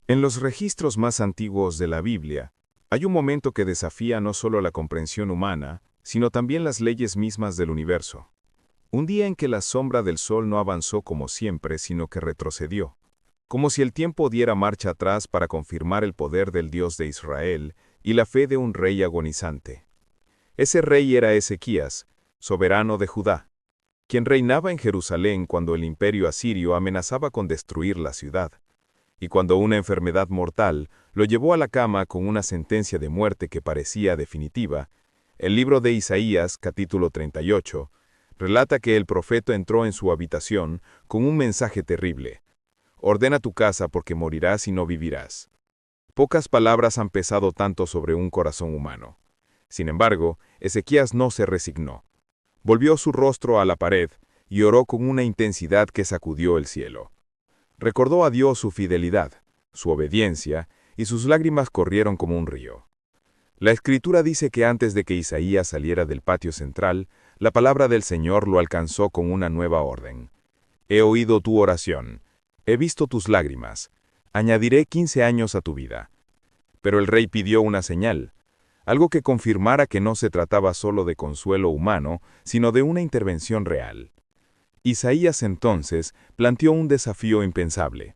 En los registros más antiguos de la Biblia, hay un momento que desafía no solo la comprensión humana, sino también las leyes mismas del universo. Un día en que la sombra del sol no avanzó como siempre, sino que retrocedió, como si el tiempo diera marcha atrás para confirmar el poder del Dios de Israel y la fe de un rey agonizante. Ese rey era Ezequías, soberano de Judá, quien reinaba en Jerusalén cuando el imperio asirio amenazaba con destruir la ciudad, y cuando una enfermedad mortal lo llevó a la cama con una sentencia de muerte que parecía definitiva. El libro de Isaías, capítulo 38, relata que el profeta entró en su habitación con un mensaje terrible: ordena tu casa porque morirás y no vivirás. Pocas palabras han pesado tanto sobre un corazón humano. Sin embargo, Ezequías no se resignó. Volvió su rostro a la pared y oró con una intensidad que sacudió el cielo. Recordó a Dios su fidelidad, su obediencia, y sus lágrimas corrieron como un río. La Escritura dice que antes de que Isaías saliera del patio central, la palabra del Señor lo alcanzó con una nueva orden. He oído tu oración, he visto tus lágrimas, añadiré 15 años a tu vida. Pero el rey pidió una señal, algo que confirmara que no se trataba solo de consuelo humano, sino de una intervención real. Isaías entonces planteó un desafío impensable: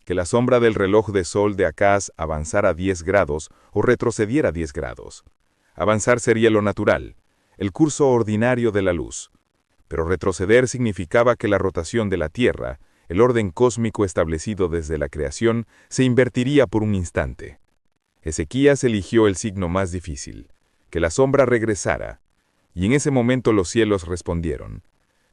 que la sombra del reloj de sol de Acaz avanzara 10 grados o retrocediera 10 grados. Avanzar sería lo natural, el curso ordinario de la luz. Pero retroceder significaba que la rotación de la Tierra, el orden cósmico establecido desde la creación, se invertiría por un instante. Ezequías eligió el signo más difícil, que la sombra regresara, y en ese momento los cielos respondieron.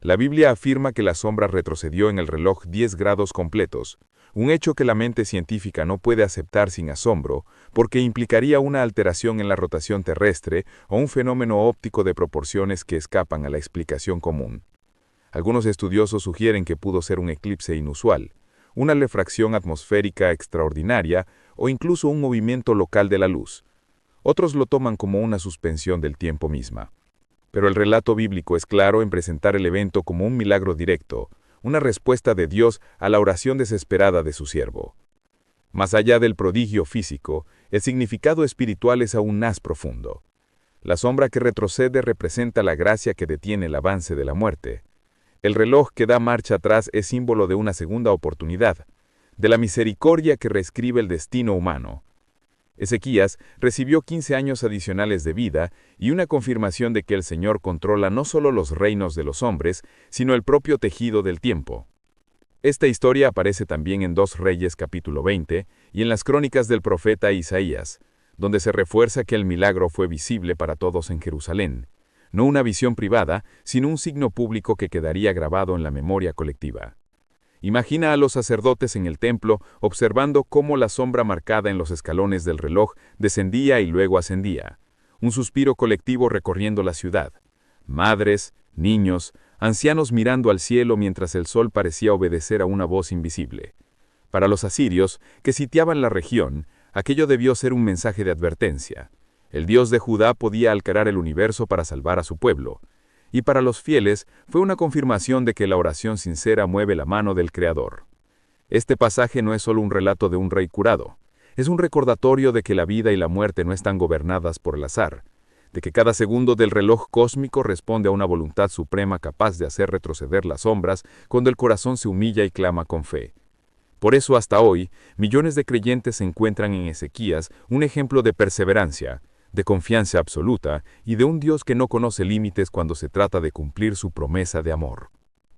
La Biblia afirma que la sombra retrocedió en el reloj 10 grados completos, un hecho que la mente científica no puede aceptar sin asombro, porque implicaría una alteración en la rotación terrestre o un fenómeno óptico de proporciones que escapan a la explicación común. Algunos estudiosos sugieren que pudo ser un eclipse inusual, una refracción atmosférica extraordinaria o incluso un movimiento local de la luz. Otros lo toman como una suspensión del tiempo misma. Pero el relato bíblico es claro en presentar el evento como un milagro directo, una respuesta de Dios a la oración desesperada de su siervo. Más allá del prodigio físico, el significado espiritual es aún más profundo. La sombra que retrocede representa la gracia que detiene el avance de la muerte. El reloj que da marcha atrás es símbolo de una segunda oportunidad, de la misericordia que reescribe el destino humano. Ezequías recibió 15 años adicionales de vida y una confirmación de que el Señor controla no solo los reinos de los hombres, sino el propio tejido del tiempo. Esta historia aparece también en 2 Reyes capítulo 20 y en las crónicas del profeta Isaías, donde se refuerza que el milagro fue visible para todos en Jerusalén, no una visión privada, sino un signo público que quedaría grabado en la memoria colectiva. Imagina a los sacerdotes en el templo observando cómo la sombra marcada en los escalones del reloj descendía y luego ascendía. Un suspiro colectivo recorriendo la ciudad. Madres, niños, ancianos mirando al cielo mientras el sol parecía obedecer a una voz invisible. Para los asirios, que sitiaban la región, aquello debió ser un mensaje de advertencia. El Dios de Judá podía alterar el universo para salvar a su pueblo. Y para los fieles fue una confirmación de que la oración sincera mueve la mano del Creador. Este pasaje no es solo un relato de un rey curado, es un recordatorio de que la vida y la muerte no están gobernadas por el azar, de que cada segundo del reloj cósmico responde a una voluntad suprema capaz de hacer retroceder las sombras cuando el corazón se humilla y clama con fe. Por eso hasta hoy, millones de creyentes encuentran en Ezequías un ejemplo de perseverancia, de confianza absoluta y de un Dios que no conoce límites cuando se trata de cumplir su promesa de amor.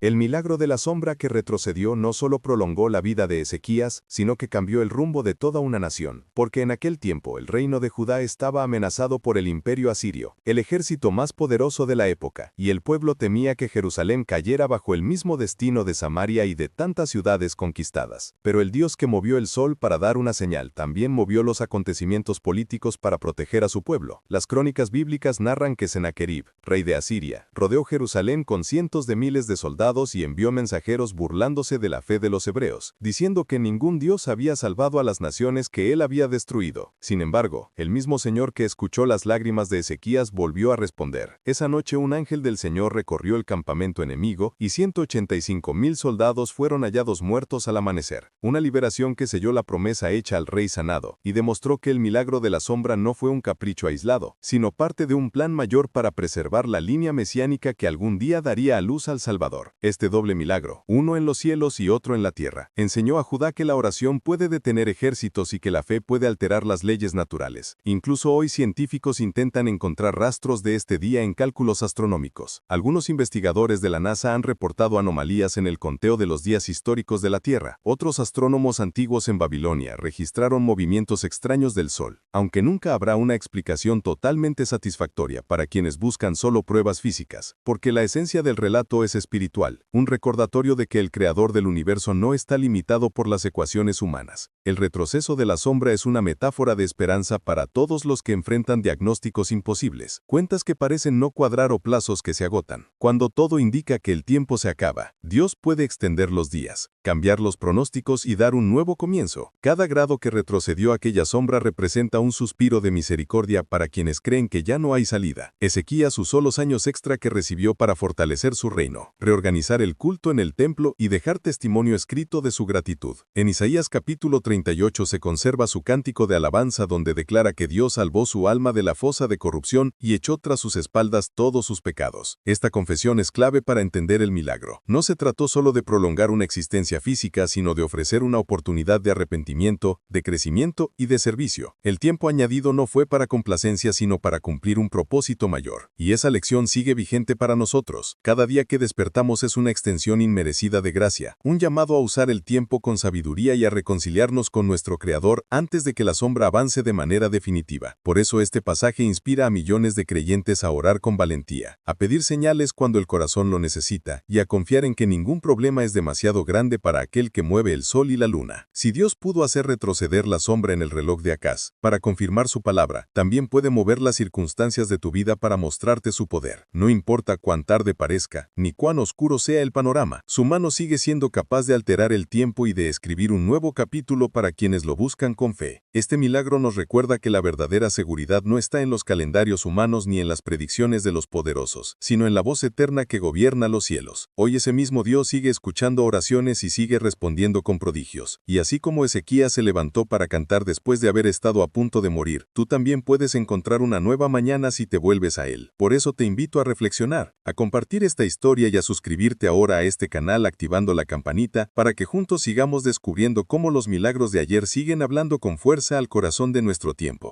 El milagro de la sombra que retrocedió no solo prolongó la vida de Ezequías, sino que cambió el rumbo de toda una nación, porque en aquel tiempo el reino de Judá estaba amenazado por el imperio asirio, el ejército más poderoso de la época, y el pueblo temía que Jerusalén cayera bajo el mismo destino de Samaria y de tantas ciudades conquistadas. Pero el Dios que movió el sol para dar una señal también movió los acontecimientos políticos para proteger a su pueblo. Las crónicas bíblicas narran que Sennacherib, rey de Asiria, rodeó Jerusalén con cientos de miles de soldados soldados y envió mensajeros burlándose de la fe de los hebreos, diciendo que ningún Dios había salvado a las naciones que él había destruido. Sin embargo, el mismo Señor que escuchó las lágrimas de Ezequías volvió a responder. Esa noche un ángel del Señor recorrió el campamento enemigo y 185,000 soldados fueron hallados muertos al amanecer. Una liberación que selló la promesa hecha al rey sanado y demostró que el milagro de la sombra no fue un capricho aislado, sino parte de un plan mayor para preservar la línea mesiánica que algún día daría a luz al Salvador. Este doble milagro, uno en los cielos y otro en la tierra, enseñó a Judá que la oración puede detener ejércitos y que la fe puede alterar las leyes naturales. Incluso hoy científicos intentan encontrar rastros de este día en cálculos astronómicos. Algunos investigadores de la NASA han reportado anomalías en el conteo de los días históricos de la Tierra. Otros astrónomos antiguos en Babilonia registraron movimientos extraños del Sol. Aunque nunca habrá una explicación totalmente satisfactoria para quienes buscan solo pruebas físicas, porque la esencia del relato es espiritual, un recordatorio de que el creador del universo no está limitado por las ecuaciones humanas. El retroceso de la sombra es una metáfora de esperanza para todos los que enfrentan diagnósticos imposibles, cuentas que parecen no cuadrar o plazos que se agotan. Cuando todo indica que el tiempo se acaba, Dios puede extender los días, cambiar los pronósticos y dar un nuevo comienzo. Cada grado que retrocedió aquella sombra representa un suspiro de misericordia para quienes creen que ya no hay salida. Ezequías usó los años extra que recibió para fortalecer su reino, reorganizar el culto en el templo y dejar testimonio escrito de su gratitud. En Isaías capítulo 38 se conserva su cántico de alabanza donde declara que Dios salvó su alma de la fosa de corrupción y echó tras sus espaldas todos sus pecados. Esta confesión es clave para entender el milagro. No se trató solo de prolongar una existencia física, sino de ofrecer una oportunidad de arrepentimiento, de crecimiento y de servicio. El tiempo añadido no fue para complacencia, sino para cumplir un propósito mayor. Y esa lección sigue vigente para nosotros. Cada día que despertamos es una extensión inmerecida de gracia, un llamado a usar el tiempo con sabiduría y a reconciliarnos con nuestro Creador antes de que la sombra avance de manera definitiva. Por eso este pasaje inspira a millones de creyentes a orar con valentía, a pedir señales cuando el corazón lo necesita y a confiar en que ningún problema es demasiado grande para aquel que mueve el sol y la luna. Si Dios pudo hacer retroceder la sombra en el reloj de Acaz para confirmar su palabra, también puede mover las circunstancias de tu vida para mostrarte su poder. No importa cuán tarde parezca, ni cuán oscuro sea el panorama, su mano sigue siendo capaz de alterar el tiempo y de escribir un nuevo capítulo para quienes lo buscan con fe. Este milagro nos recuerda que la verdadera seguridad no está en los calendarios humanos ni en las predicciones de los poderosos, sino en la voz eterna que gobierna los cielos. Hoy ese mismo Dios sigue escuchando oraciones y sigue respondiendo con prodigios. Y así como Ezequías se levantó para cantar después de haber estado a punto de morir, tú también puedes encontrar una nueva mañana si te vuelves a Él. Por eso te invito a reflexionar, a compartir esta historia y a suscribirte ahora a este canal activando la campanita para que juntos sigamos descubriendo cómo los milagros de ayer siguen hablando con fuerza al corazón de nuestro tiempo.